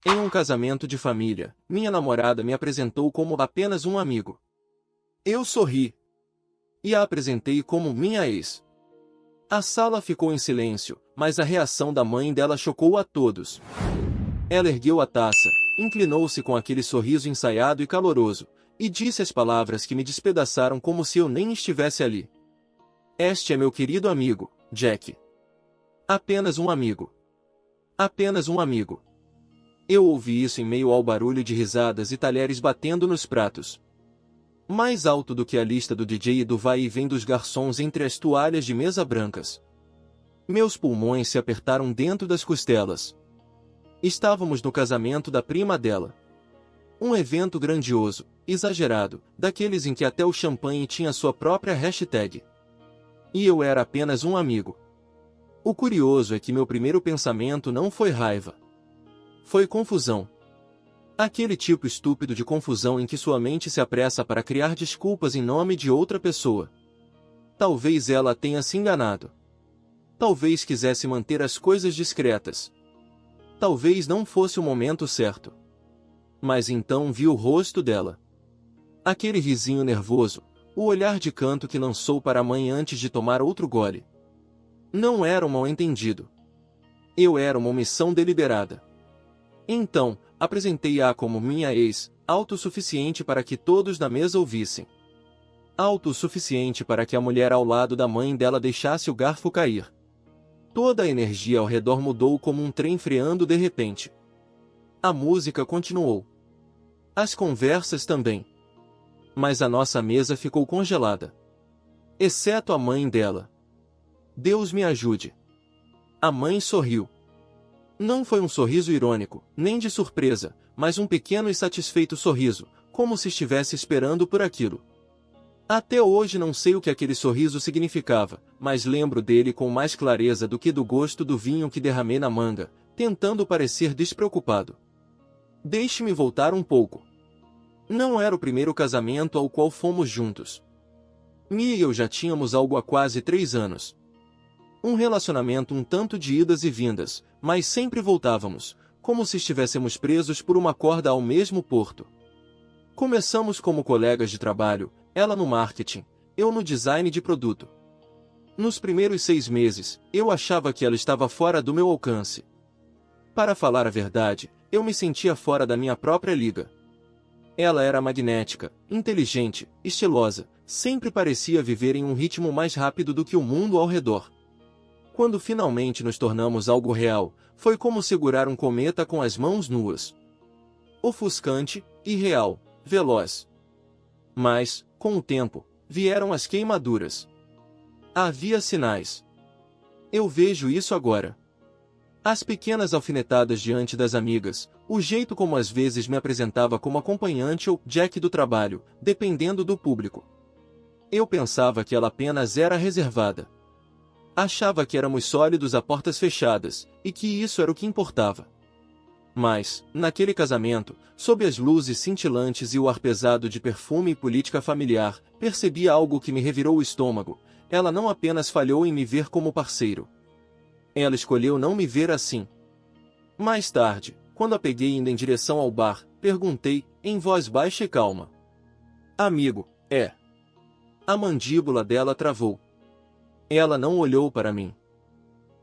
Em um casamento de família, minha namorada me apresentou como apenas um amigo. Eu sorri e a apresentei como minha ex. A sala ficou em silêncio, mas a reação da mãe dela chocou a todos. Ela ergueu a taça, inclinou-se com aquele sorriso ensaiado e caloroso, e disse as palavras que me despedaçaram como se eu nem estivesse ali. Este é meu querido amigo, Jack. Apenas um amigo. Apenas um amigo. Eu ouvi isso em meio ao barulho de risadas e talheres batendo nos pratos. Mais alto do que a lista do DJ e do vai e vem dos garçons entre as toalhas de mesa brancas. Meus pulmões se apertaram dentro das costelas. Estávamos no casamento da prima dela. Um evento grandioso, exagerado, daqueles em que até o champanhe tinha sua própria hashtag. E eu era apenas um amigo. O curioso é que meu primeiro pensamento não foi raiva. Foi confusão. Aquele tipo estúpido de confusão em que sua mente se apressa para criar desculpas em nome de outra pessoa. Talvez ela tenha se enganado. Talvez quisesse manter as coisas discretas. Talvez não fosse o momento certo. Mas então vi o rosto dela. Aquele risinho nervoso, o olhar de canto que lançou para a mãe antes de tomar outro gole. Não era um mal-entendido. Eu era uma omissão deliberada. Então, apresentei-a como minha ex, autossuficiente para que todos na mesa ouvissem. Autossuficiente para que a mulher ao lado da mãe dela deixasse o garfo cair. Toda a energia ao redor mudou como um trem freando de repente. A música continuou. As conversas também. Mas a nossa mesa ficou congelada. Exceto a mãe dela. Deus me ajude. A mãe sorriu. Não foi um sorriso irônico, nem de surpresa, mas um pequeno e satisfeito sorriso, como se estivesse esperando por aquilo. Até hoje não sei o que aquele sorriso significava, mas lembro dele com mais clareza do que do gosto do vinho que derramei na manga, tentando parecer despreocupado. Deixe-me voltar um pouco. Não era o primeiro casamento ao qual fomos juntos. Mia e eu já tínhamos algo há quase 3 anos. Um relacionamento um tanto de idas e vindas, mas sempre voltávamos, como se estivéssemos presos por uma corda ao mesmo porto. Começamos como colegas de trabalho, ela no marketing, eu no design de produto. Nos primeiros 6 meses, eu achava que ela estava fora do meu alcance. Para falar a verdade, eu me sentia fora da minha própria liga. Ela era magnética, inteligente, estilosa, sempre parecia viver em um ritmo mais rápido do que o mundo ao redor. Quando finalmente nos tornamos algo real, foi como segurar um cometa com as mãos nuas. Ofuscante, irreal, veloz. Mas, com o tempo, vieram as queimaduras. Havia sinais. Eu vejo isso agora. As pequenas alfinetadas diante das amigas, o jeito como às vezes me apresentava como acompanhante ou Jack do trabalho, dependendo do público. Eu pensava que ela apenas era reservada. Achava que éramos sólidos a portas fechadas, e que isso era o que importava. Mas, naquele casamento, sob as luzes cintilantes e o ar pesado de perfume e política familiar, percebi algo que me revirou o estômago. Ela não apenas falhou em me ver como parceiro. Ela escolheu não me ver assim. Mais tarde, quando a peguei indo em direção ao bar, perguntei, em voz baixa e calma. Amigo, é? A mandíbula dela travou. Ela não olhou para mim.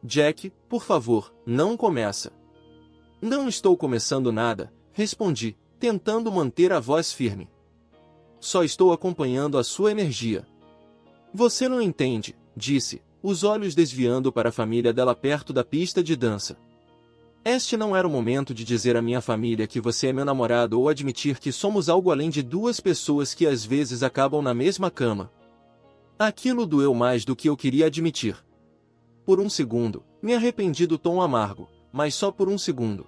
Jack, por favor, não começa. Não estou começando nada, respondi, tentando manter a voz firme. Só estou acompanhando a sua energia. Você não entende, disse, os olhos desviando para a família dela perto da pista de dança. Este não era o momento de dizer à minha família que você é meu namorado ou admitir que somos algo além de 2 pessoas que às vezes acabam na mesma cama. Aquilo doeu mais do que eu queria admitir. Por um segundo, me arrependi do tom amargo, mas só por um segundo.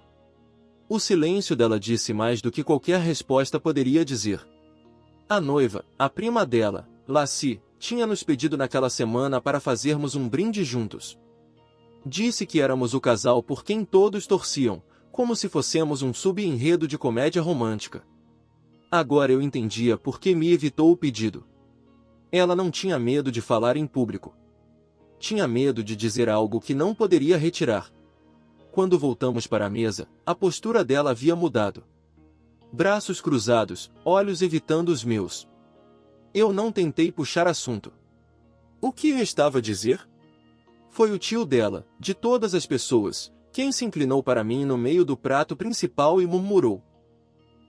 O silêncio dela disse mais do que qualquer resposta poderia dizer. A noiva, a prima dela, Lassie, tinha nos pedido naquela semana para fazermos um brinde juntos. Disse que éramos o casal por quem todos torciam, como se fossemos um sub-enredo de comédia romântica. Agora eu entendia por que me evitou o pedido. Ela não tinha medo de falar em público. Tinha medo de dizer algo que não poderia retirar. Quando voltamos para a mesa, a postura dela havia mudado. Braços cruzados, olhos evitando os meus. Eu não tentei puxar assunto. O que eu estava a dizer? Foi o tio dela, de todas as pessoas, quem se inclinou para mim no meio do prato principal e murmurou: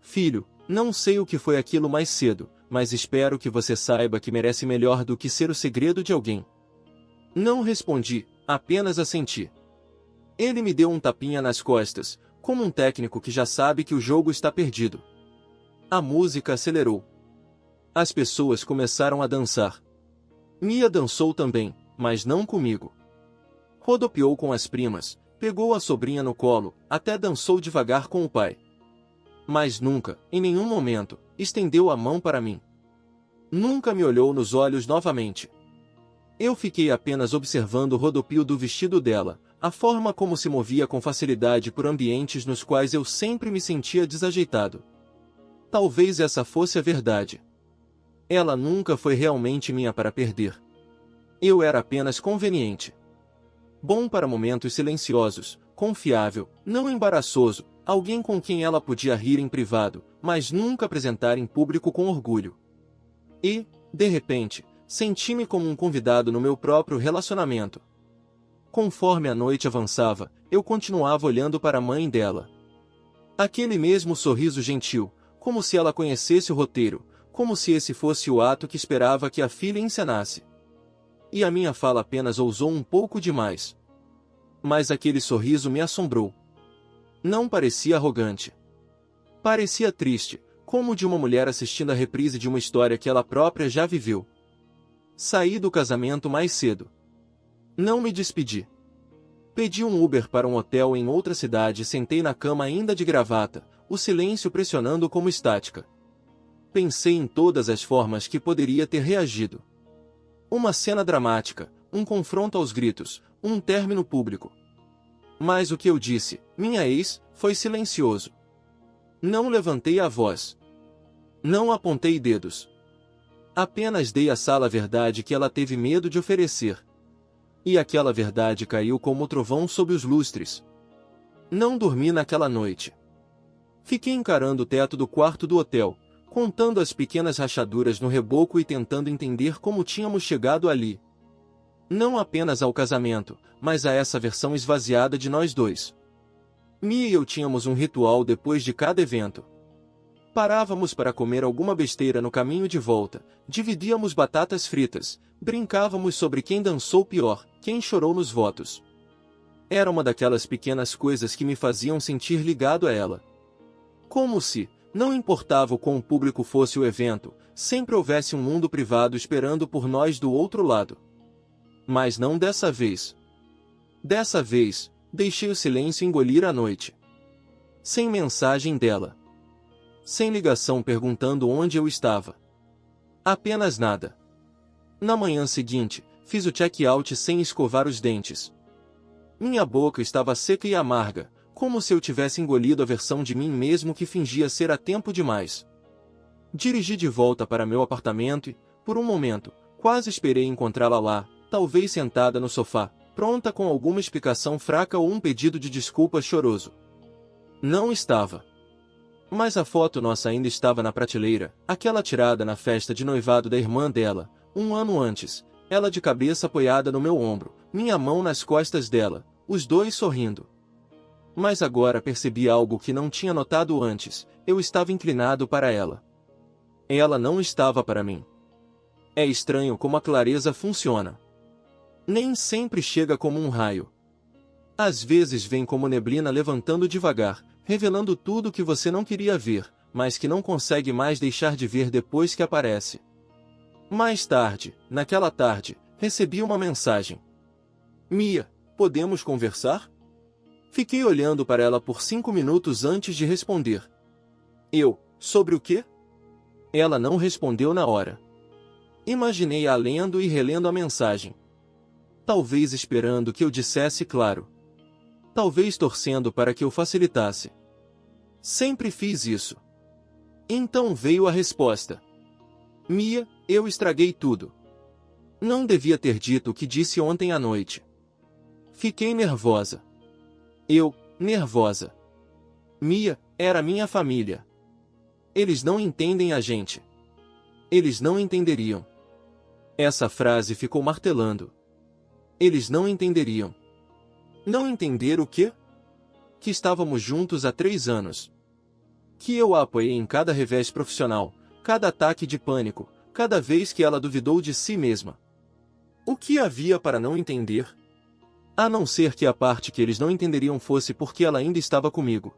Filho, não sei o que foi aquilo mais cedo, mas espero que você saiba que merece melhor do que ser o segredo de alguém. Não respondi, apenas assenti. Ele me deu um tapinha nas costas, como um técnico que já sabe que o jogo está perdido. A música acelerou. As pessoas começaram a dançar. Mia dançou também, mas não comigo. Rodopiou com as primas, pegou a sobrinha no colo, até dançou devagar com o pai. Mas nunca, em nenhum momento, estendeu a mão para mim. Nunca me olhou nos olhos novamente. Eu fiquei apenas observando o rodopio do vestido dela, a forma como se movia com facilidade por ambientes nos quais eu sempre me sentia desajeitado. Talvez essa fosse a verdade. Ela nunca foi realmente minha para perder. Eu era apenas conveniente. Bom para momentos silenciosos, confiável, não embaraçoso, alguém com quem ela podia rir em privado, mas nunca apresentar em público com orgulho. E, de repente, senti-me como um convidado no meu próprio relacionamento. Conforme a noite avançava, eu continuava olhando para a mãe dela. Aquele mesmo sorriso gentil, como se ela conhecesse o roteiro, como se esse fosse o ato que esperava que a filha encenasse. E a minha fala apenas ousou um pouco demais. Mas aquele sorriso me assombrou. Não parecia arrogante. Parecia triste, como de uma mulher assistindo a reprise de uma história que ela própria já viveu. Saí do casamento mais cedo. Não me despedi. Pedi um Uber para um hotel em outra cidade e sentei na cama ainda de gravata, o silêncio pressionando como estática. Pensei em todas as formas que poderia ter reagido. Uma cena dramática, um confronto aos gritos, um término público. Mas o que eu disse, minha ex, foi silencioso. Não levantei a voz. Não apontei dedos. Apenas dei à sala a verdade que ela teve medo de oferecer. E aquela verdade caiu como trovão sob os lustres. Não dormi naquela noite. Fiquei encarando o teto do quarto do hotel, contando as pequenas rachaduras no reboco e tentando entender como tínhamos chegado ali. Não apenas ao casamento, mas a essa versão esvaziada de nós dois. Mia e eu tínhamos um ritual depois de cada evento. Parávamos para comer alguma besteira no caminho de volta, dividíamos batatas fritas, brincávamos sobre quem dançou pior, quem chorou nos votos. Era uma daquelas pequenas coisas que me faziam sentir ligado a ela. Como se, não importava o quão público fosse o evento, sempre houvesse um mundo privado esperando por nós do outro lado. Mas não dessa vez. Dessa vez, deixei o silêncio engolir a noite. Sem mensagem dela. Sem ligação perguntando onde eu estava. Apenas nada. Na manhã seguinte, fiz o check-out sem escovar os dentes. Minha boca estava seca e amarga, como se eu tivesse engolido a versão de mim mesmo que fingia ser a tempo demais. Dirigi de volta para meu apartamento e, por um momento, quase esperei encontrá-la lá, talvez sentada no sofá, pronta com alguma explicação fraca ou um pedido de desculpa choroso. Não estava. Mas a foto nossa ainda estava na prateleira, aquela tirada na festa de noivado da irmã dela, um ano antes, ela de cabeça apoiada no meu ombro, minha mão nas costas dela, os dois sorrindo. Mas agora percebi algo que não tinha notado antes, eu estava inclinado para ela. Ela não estava para mim. É estranho como a clareza funciona. Nem sempre chega como um raio. Às vezes vem como neblina levantando devagar, revelando tudo que você não queria ver, mas que não consegue mais deixar de ver depois que aparece. Mais tarde, naquela tarde, recebi uma mensagem. Mia, podemos conversar? Fiquei olhando para ela por 5 minutos antes de responder. Eu, sobre o quê? Ela não respondeu na hora. Imaginei-a lendo e relendo a mensagem. Talvez esperando que eu dissesse claro. Talvez torcendo para que eu facilitasse. Sempre fiz isso. Então veio a resposta. Mia, eu estraguei tudo. Não devia ter dito o que disse ontem à noite. Fiquei nervosa. Eu, nervosa. Mia, era minha família. Eles não entendem a gente. Eles não entenderiam. Essa frase ficou martelando. Eles não entenderiam. Não entender o quê? Que estávamos juntos há 3 anos. Que eu a apoiei em cada revés profissional, cada ataque de pânico, cada vez que ela duvidou de si mesma. O que havia para não entender? A não ser que a parte que eles não entenderiam fosse porque ela ainda estava comigo.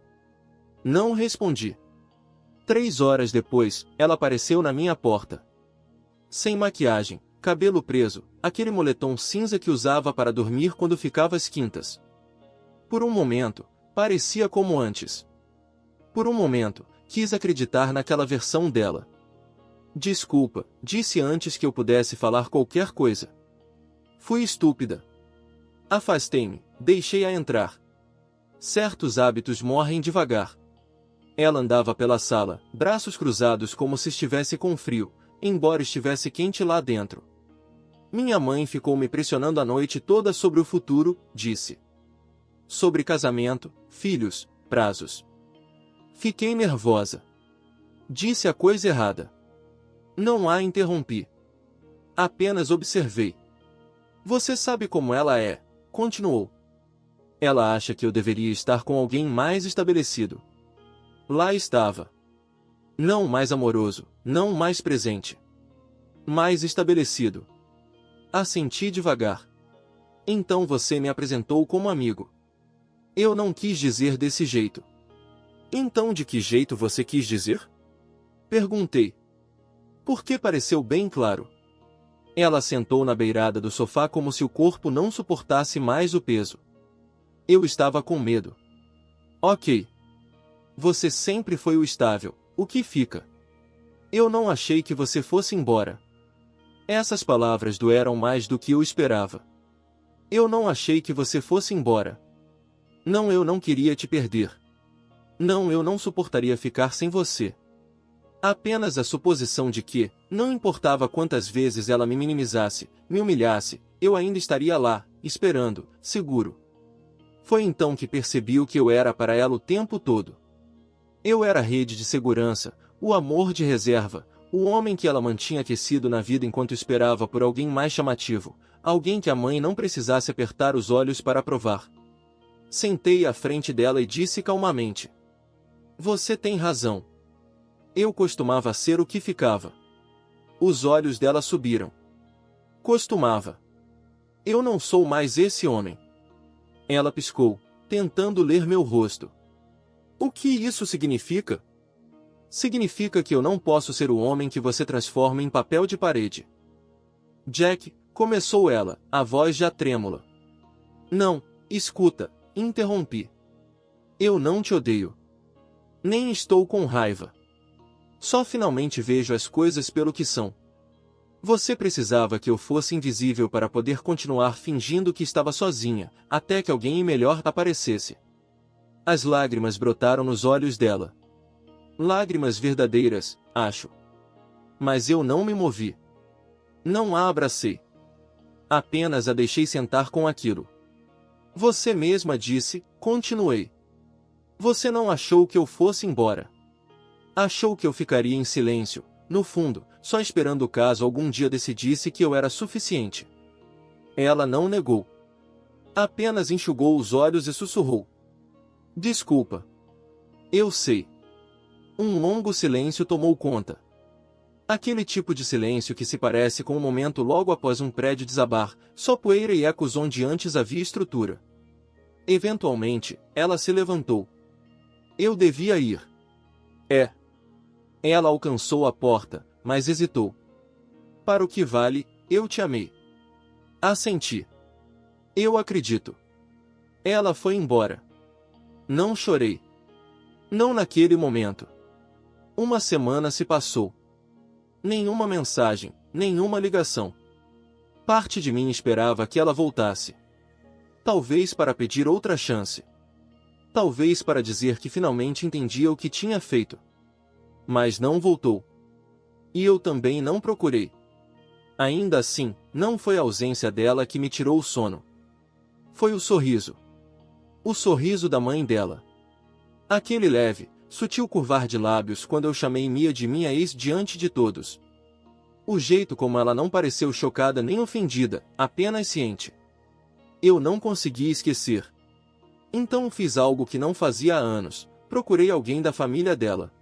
Não respondi. 3 horas depois, ela apareceu na minha porta. Sem maquiagem, cabelo preso, aquele moletom cinza que usava para dormir quando ficava às quintas. Por um momento, parecia como antes. Por um momento, quis acreditar naquela versão dela. Desculpa, disse antes que eu pudesse falar qualquer coisa. Fui estúpida. Afastei-me, deixei-a entrar. Certos hábitos morrem devagar. Ela andava pela sala, braços cruzados como se estivesse com frio, embora estivesse quente lá dentro. Minha mãe ficou me pressionando a noite toda sobre o futuro, disse. Sobre casamento, filhos, prazos. Fiquei nervosa. Disse a coisa errada. Não a interrompi. Apenas observei. Você sabe como ela é, continuou. Ela acha que eu deveria estar com alguém mais estabelecido. Lá estava. Não mais amoroso, não mais presente. Mais estabelecido. Assenti devagar. Então você me apresentou como amigo. Eu não quis dizer desse jeito. Então de que jeito você quis dizer? Perguntei. Porque pareceu bem claro. Ela sentou na beirada do sofá como se o corpo não suportasse mais o peso. Eu estava com medo. Ok. Você sempre foi o estável, o que fica? Eu não achei que você fosse embora. Essas palavras doeram mais do que eu esperava. Eu não achei que você fosse embora. Não, eu não queria te perder. Não, eu não suportaria ficar sem você. Apenas a suposição de que, não importava quantas vezes ela me minimizasse, me humilhasse, eu ainda estaria lá, esperando, seguro. Foi então que percebi o que eu era para ela o tempo todo. Eu era a rede de segurança, o amor de reserva, o homem que ela mantinha aquecido na vida enquanto esperava por alguém mais chamativo, alguém que a mãe não precisasse apertar os olhos para aprovar. Sentei à frente dela e disse calmamente. Você tem razão. Eu costumava ser o que ficava. Os olhos dela subiram. Costumava. Eu não sou mais esse homem. Ela piscou, tentando ler meu rosto. O que isso significa? Significa que eu não posso ser o homem que você transforma em papel de parede. Jack, começou ela, a voz já trêmula. Não, escuta, interrompi. Eu não te odeio. Nem estou com raiva. Só finalmente vejo as coisas pelo que são. Você precisava que eu fosse invisível para poder continuar fingindo que estava sozinha, até que alguém melhor aparecesse. As lágrimas brotaram nos olhos dela. Lágrimas verdadeiras, acho. Mas eu não me movi. Não a abracei. Apenas a deixei sentar com aquilo. Você mesma disse, continuei. Você não achou que eu fosse embora. Achou que eu ficaria em silêncio, no fundo, só esperando caso algum dia decidisse que eu era suficiente. Ela não negou. Apenas enxugou os olhos e sussurrou. Desculpa. Eu sei. Um longo silêncio tomou conta. Aquele tipo de silêncio que se parece com um momento logo após um prédio desabar, só poeira e ecos onde antes havia estrutura. Eventualmente, ela se levantou. Eu devia ir. É. Ela alcançou a porta, mas hesitou. Para o que vale, eu te amei. Assenti. Eu acredito. Ela foi embora. Não chorei. Não naquele momento. Uma semana se passou. Nenhuma mensagem, nenhuma ligação. Parte de mim esperava que ela voltasse. Talvez para pedir outra chance. Talvez para dizer que finalmente entendia o que tinha feito. Mas não voltou. E eu também não procurei. Ainda assim, não foi a ausência dela que me tirou o sono. Foi o sorriso. O sorriso da mãe dela. Aquele leve, sutil curvar de lábios quando eu chamei Mia de minha ex diante de todos. O jeito como ela não pareceu chocada nem ofendida, apenas ciente. Eu não consegui esquecer. Então fiz algo que não fazia há anos, procurei alguém da família dela.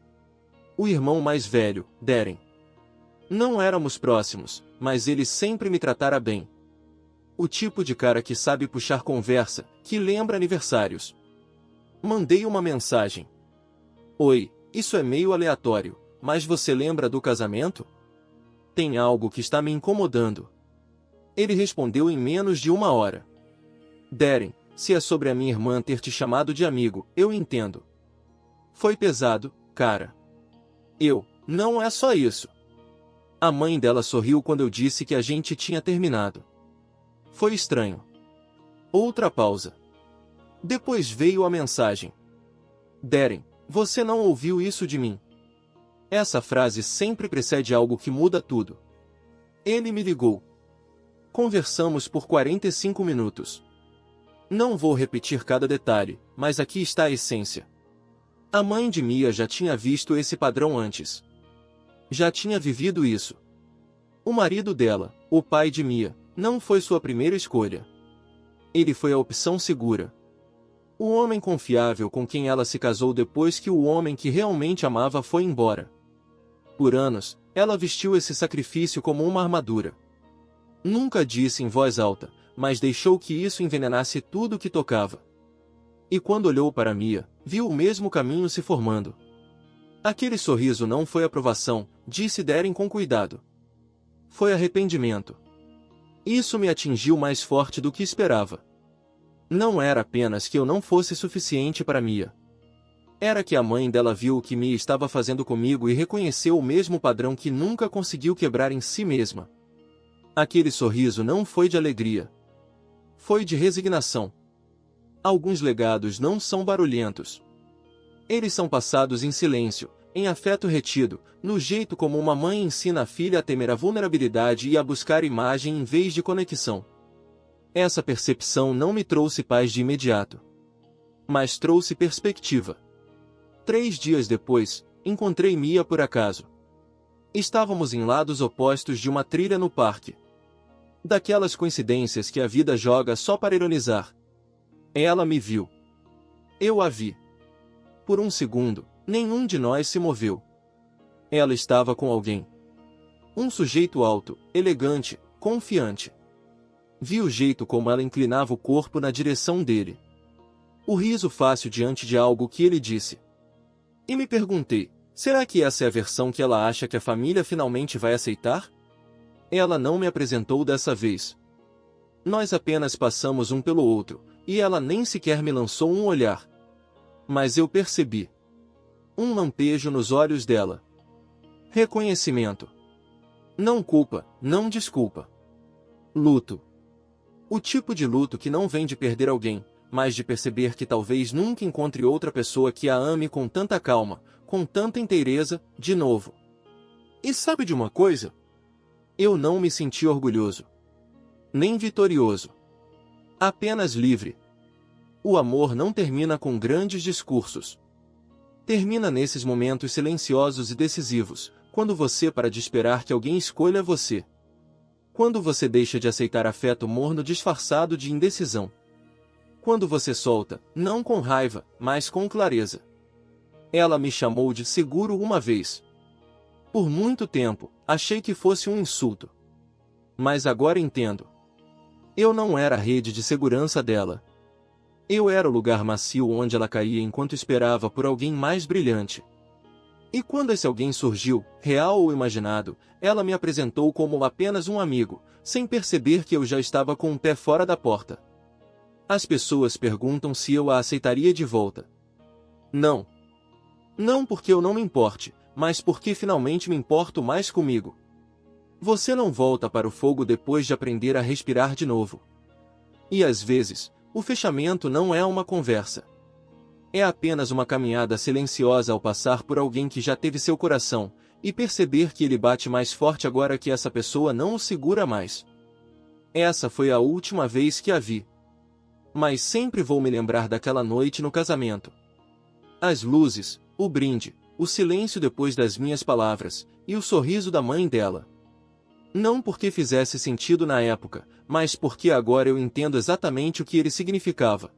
O irmão mais velho, Darren. Não éramos próximos, mas ele sempre me tratara bem. O tipo de cara que sabe puxar conversa, que lembra aniversários. Mandei uma mensagem. Oi, isso é meio aleatório, mas você lembra do casamento? Tem algo que está me incomodando. Ele respondeu em menos de 1 hora. Darren, se é sobre a minha irmã ter te chamado de amigo, eu entendo. Foi pesado, cara. Não é só isso. A mãe dela sorriu quando eu disse que a gente tinha terminado. Foi estranho. Outra pausa. Depois veio a mensagem. Darren, você não ouviu isso de mim. Essa frase sempre precede algo que muda tudo. Ele me ligou. Conversamos por 45 minutos. Não vou repetir cada detalhe, mas aqui está a essência. A mãe de Mia já tinha visto esse padrão antes. Já tinha vivido isso. O marido dela, o pai de Mia, não foi sua primeira escolha. Ele foi a opção segura. O homem confiável com quem ela se casou depois que o homem que realmente amava foi embora. Por anos, ela vestiu esse sacrifício como uma armadura. Nunca disse em voz alta, mas deixou que isso envenenasse tudo que tocava. E quando olhou para Mia, viu o mesmo caminho se formando. Aquele sorriso não foi aprovação, disse Darren com cuidado. Foi arrependimento. Isso me atingiu mais forte do que esperava. Não era apenas que eu não fosse suficiente para Mia. Era que a mãe dela viu o que Mia estava fazendo comigo e reconheceu o mesmo padrão que nunca conseguiu quebrar em si mesma. Aquele sorriso não foi de alegria. Foi de resignação. Alguns legados não são barulhentos. Eles são passados em silêncio, em afeto retido, no jeito como uma mãe ensina a filha a temer a vulnerabilidade e a buscar imagem em vez de conexão. Essa percepção não me trouxe paz de imediato. Mas trouxe perspectiva. 3 dias depois, encontrei Mia por acaso. Estávamos em lados opostos de uma trilha no parque. Daquelas coincidências que a vida joga só para ironizar. Ela me viu. Eu a vi. Por um segundo, nenhum de nós se moveu. Ela estava com alguém. Um sujeito alto, elegante, confiante. Vi o jeito como ela inclinava o corpo na direção dele. O riso fácil diante de algo que ele disse. E me perguntei, será que essa é a versão que ela acha que a família finalmente vai aceitar? Ela não me apresentou dessa vez. Nós apenas passamos um pelo outro, e ela nem sequer me lançou um olhar. Mas eu percebi. Um lampejo nos olhos dela. Reconhecimento. Não culpa, não desculpa. Luto. O tipo de luto que não vem de perder alguém, mas de perceber que talvez nunca encontre outra pessoa que a ame com tanta calma, com tanta inteireza, de novo. E sabe de uma coisa? Eu não me senti orgulhoso. Nem vitorioso. Apenas livre. O amor não termina com grandes discursos. Termina nesses momentos silenciosos e decisivos, quando você para de esperar que alguém escolha você. Quando você deixa de aceitar afeto morno disfarçado de indecisão. Quando você solta, não com raiva, mas com clareza. Ela me chamou de seguro uma vez. Por muito tempo, achei que fosse um insulto. Mas agora entendo. Eu não era a rede de segurança dela. Eu era o lugar macio onde ela caía enquanto esperava por alguém mais brilhante. E quando esse alguém surgiu, real ou imaginado, ela me apresentou como apenas um amigo, sem perceber que eu já estava com o pé fora da porta. As pessoas perguntam se eu a aceitaria de volta. Não. Não porque eu não me importe, mas porque finalmente me importo mais comigo. Você não volta para o fogo depois de aprender a respirar de novo. E às vezes, o fechamento não é uma conversa. É apenas uma caminhada silenciosa ao passar por alguém que já teve seu coração, e perceber que ele bate mais forte agora que essa pessoa não o segura mais. Essa foi a última vez que a vi. Mas sempre vou me lembrar daquela noite no casamento. As luzes, o brinde, o silêncio depois das minhas palavras, e o sorriso da mãe dela. Não porque fizesse sentido na época, mas porque agora eu entendo exatamente o que ele significava.